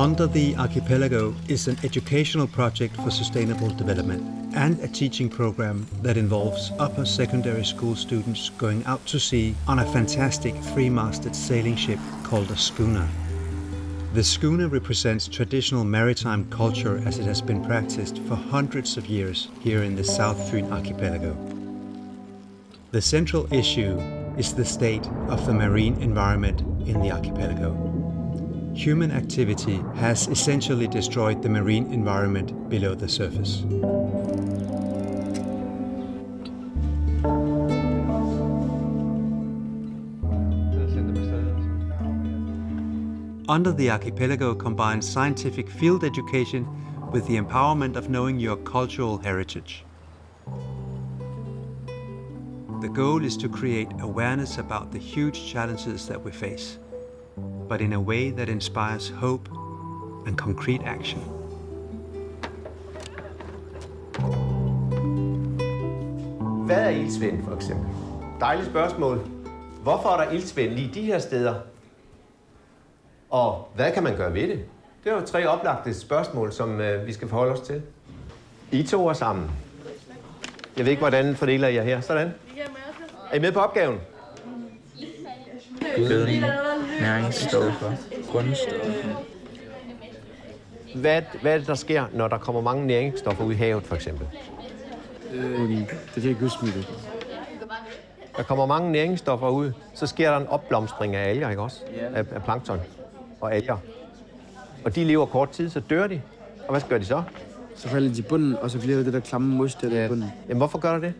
Under the Archipelago is an educational project for sustainable development and a teaching program that involves upper secondary school students going out to sea on a fantastic three-masted sailing ship called a schooner. The schooner represents traditional maritime culture as it has been practiced for hundreds of years here in the South Fyn Archipelago. The central issue is the state of the marine environment in the archipelago. Human activity has essentially destroyed the marine environment below the surface. Under the Archipelago combines scientific field education with the empowerment of knowing your cultural heritage. The goal is to create awareness about the huge challenges that we face, but in a way that inspires hope and concrete action. Hvad er iltsvind, for eksempel? Dejligt spørgsmål. Hvorfor er der iltsvind lige de her steder? Og hvad kan man gøre ved det? Det er jo 3 oplagte spørgsmål, som vi skal forholde os til. I 2 er sammen. Jeg ved ikke, hvordan fordeler I jer her. Sådan. Er I med på opgaven? Gødning, næringsstoffer, grundstoffer. Hvad er det, der sker, når der kommer mange næringsstoffer ud i havet, for eksempel? Det kan jeg ikke huske mig det. Der kommer mange næringsstoffer ud, så sker der en opblomstring af alger, ikke også? Af plankton og alger. Og de lever kort tid, så dør de. Og hvad gør de så? Så falder de i bunden, og så bliver det der klamme mos der i bunden. Jamen, hvorfor gør der det?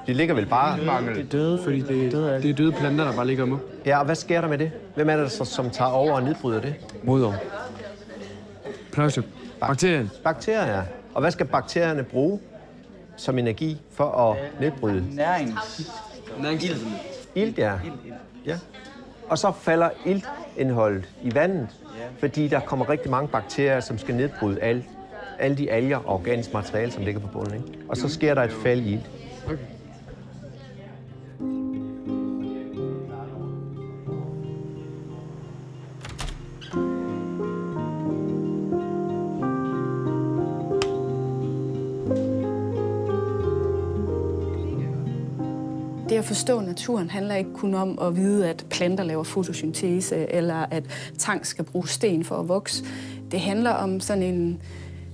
De ligger vel bare... Det er døde, fordi det er døde planter, der bare ligger om. Ja, og hvad sker der med det? Hvem er det, som tager over og nedbryder det? Moder. Pløjse. Bakterier. Bakterier, ja. Og hvad skal bakterierne bruge som energi for at nedbryde? Næringsilt. Ilt, ja. Ja. Og så falder iltindholdet i vandet, fordi der kommer rigtig mange bakterier, som skal nedbryde alle de alger og organisk materiale, som ligger på bunden. Ikke? Og så sker der et fald i ilt. Okay. Det at forstå naturen handler ikke kun om at vide, at planter laver fotosyntese, eller at tang skal bruge sten for at vokse. Det handler om sådan en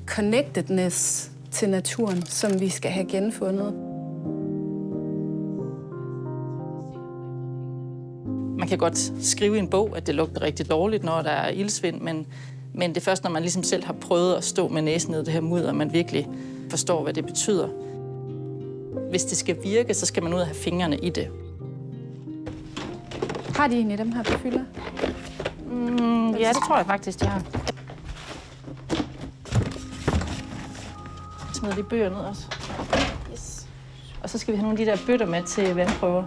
connectedness til naturen, som vi skal have genfundet. Man kan godt skrive i en bog, at det lugter rigtig dårligt, når der er iltsvind, men det er først, når man ligesom selv har prøvet at stå med næsen ned i det her mudder, man virkelig forstår, hvad det betyder. Hvis det skal virke, så skal man ud og have fingrene i det. Har de egentlig dem her på fylder? Ja, det tror jeg faktisk, de har. Smider de bøger ned også. Yes. Og så skal vi have nogle af de der bøtter med til vandprøver.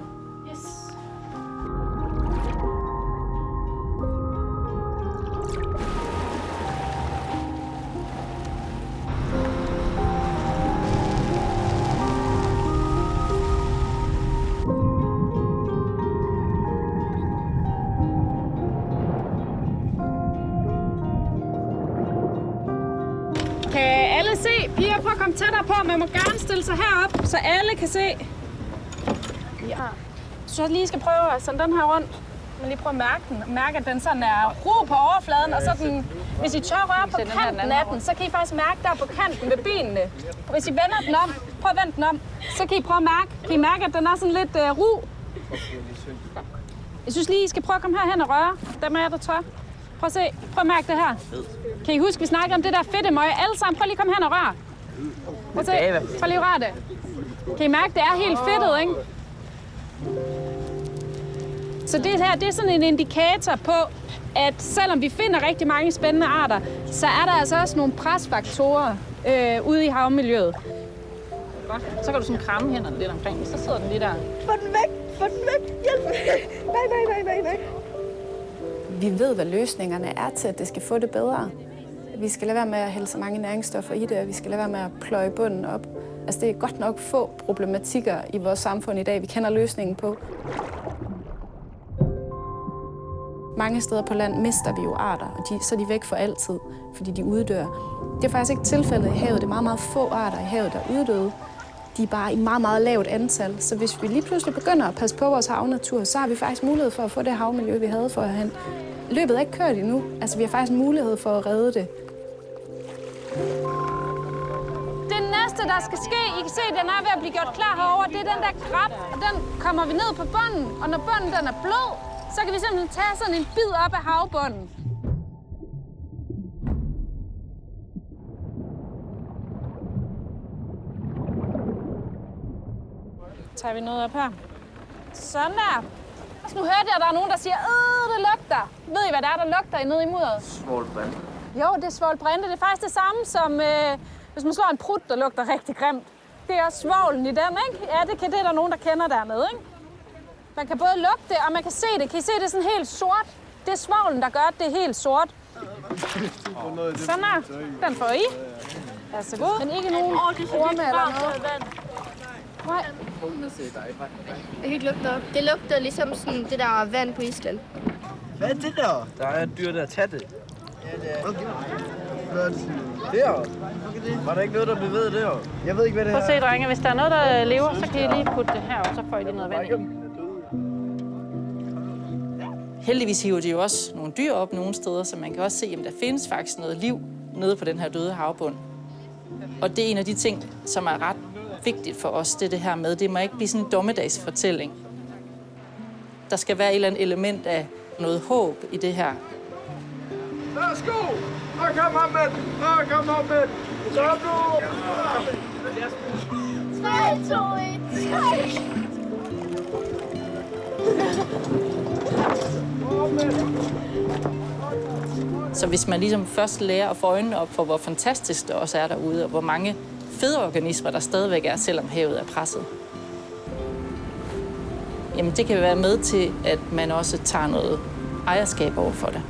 Yes. Kan alle se? Piger, prøv at komme tættere på. Man må gerne stille sig herop, så alle kan se. Ja. Så lige skal prøve at sende den her rundt. Man lige prøve at mærke den. Mærke, at den sådan er ro på overfladen, og så den, hvis I tør røre på kanten af den, så kan I faktisk mærke der på kanten med benene. Og hvis I vender den om, prøv at vende den om, så kan I prøve at mærke, at den er sådan lidt ru. Jeg synes lige, I skal prøve at komme herhen og røre. Dem af jer, der tør. Prøv at se. Prøv at mærke det her. Kan I huske, vi snakkede om det der fedtemøg? Alle sammen, prøv lige at komme hen og røre. Prøv at se. Prøv lige at røre det. Kan I mærke, det er helt fedtet, ikke? Så det her, det er sådan en indikator på, at selvom vi finder rigtig mange spændende arter, så er der altså også nogle presfaktorer ude i havmiljøet. Godt. Så kan du sådan kramme hænderne lidt omkring, så sidder den lige der. Få den væk! Få den væk! Hjælp! Nej. Vi ved, hvad løsningerne er til, at det skal få det bedre. Vi skal lade være med at hælde så mange næringsstoffer i det, og vi skal lade være med at pløje bunden op. Altså, det er godt nok få problematikker i vores samfund i dag, vi kender løsningen på. Mange steder på land mister vi jo arter, og så er de væk for altid, fordi de uddør. Det er faktisk ikke tilfældet i havet. Det er meget, meget få arter i havet, der er uddøde. De er bare i meget, meget lavt antal. Så hvis vi lige pludselig begynder at passe på vores havnatur, så har vi faktisk mulighed for at få det havmiljø, vi havde førhen. Løbet er ikke kørt endnu. Altså, vi har faktisk mulighed for at redde det. Det næste, der skal ske, I kan se, den er ved at blive gjort klar herover. Det er den der krab. Den kommer vi ned på bunden, og når bunden den er blød, så kan vi simpelthen tage sådan en bid op af havbunden. Så tager vi noget op her. Sådan der. Nu hørte jeg, at der er nogen, der siger, det lugter. Ved I, hvad der lugter nede i mudderet? Svovlbrænde. Jo, det er svovlbrænde. Det er faktisk det samme som, hvis man slår en prut, der lugter rigtig grimt. Det er også svovlen i den, ikke? Ja, det er der nogen, der kender dernede, ikke? Man kan både lugte det, og man kan se det. Kan I se, det er sådan helt sort? Det er svovlen, der gør, at det er helt sort. Sådan her. Den får I. Ja, så god. Men ikke nogen orme eller noget. Nej. Jeg kan ikke lugte op. Det lugter ligesom sådan det der vand på Island. Hvad er det der? Der er et dyr, der tager det. Okay. Der? Var der ikke noget, der bevægede der? Jeg ved ikke, hvad det er. Prøv at se, drenge. Hvis der er noget, der lever, så kan I lige putte det her, og så får I lige noget vand i. Heldigvis hiver de jo også nogle dyr op nogle steder, så man kan også se, at der findes faktisk noget liv nede på den her døde havbund. Og det er en af de ting, som er ret vigtigt for os, det her med. Det må ikke blive sådan en dommedagsfortælling. Der skal være et eller andet element af noget håb i det her. Værsgo! Kom op med den! Kom op med den! Så op nu! 3, 2, 1, Så hvis man ligesom først lærer at få øjnene op for, hvor fantastisk det også er derude, og hvor mange fede organismer, der stadigvæk er, selvom havet er presset, jamen det kan være med til, at man også tager noget ejerskab over for det.